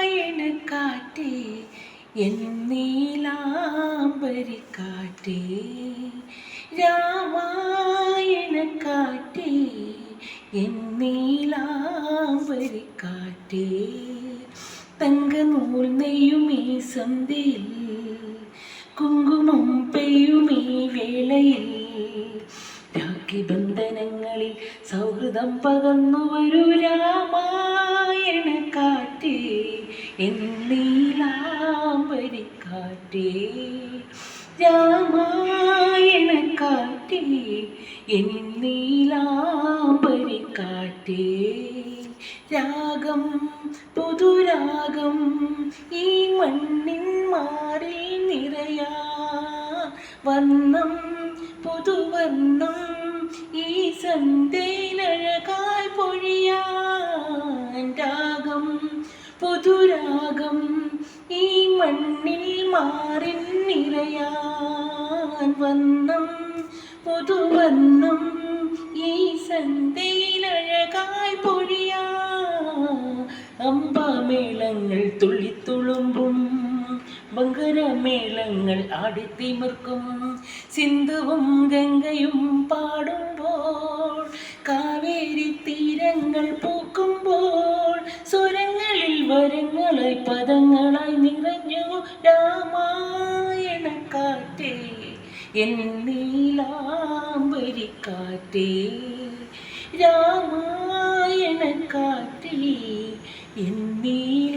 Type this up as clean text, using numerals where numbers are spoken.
രാമായണക്കാറ്റേ N നീലാംബരിക്കാറ്റേ രാമായണക്കാറ്റേ N നീലാംബരിക്കാറ്റേ തങ്കനൂൽ നെയ്യുമീ സന്ധ്യയിൽ കുങ്കുമം പെയ്യുമീ വേളയിൽ രാഖിബന്ധനങ്ങളിൽ സൗഹൃദം പകർന്നു വരൂ രാമായണക്കാറ്റേ എൻ നീലാംബരിക്കാറ്റേ രാമായണക്കാറ്റേ എൻ നീലാംബരിക്കാറ്റേ രാഗം പുതുരാഗം ഈ മണ്ണിൻ മാറിൽ നിറയാ വർണ്ണം പുതുവർണ്ണം ഈ സന്ധ്യയിലഴകായി പൊഴിയാൻ രാഗം പുതുരാഗം ഈ മണ്ണിൽ മാറിൻ നിറയാൻ വർണ്ണം പുതുവർണ്ണം ഈ സന്ധ്യയിലഴകായി പൊഴിയാ അമ്പാമേളങ്ങൾ തുള്ളിത്തുളുമ്പും ബങ്കരമേളങ്ങൾ ആടിത്തിമിർക്കും സിന്ധുവും ഗംഗയും പാടുമ്പോൾ കാവേരി തീരങ്ങൾ പൂക്കുമ്പോൾ സ്വരങ്ങളിൽ വരങ്ങളായി പദങ്ങളായി നിറഞ്ഞു രാമായണക്കാറ്റേ എൻ നീലാംബരിക്കാറ്റേ രാമായണക്കാറ്റേ എൻ നീലാംബരിക്കാറ്റേ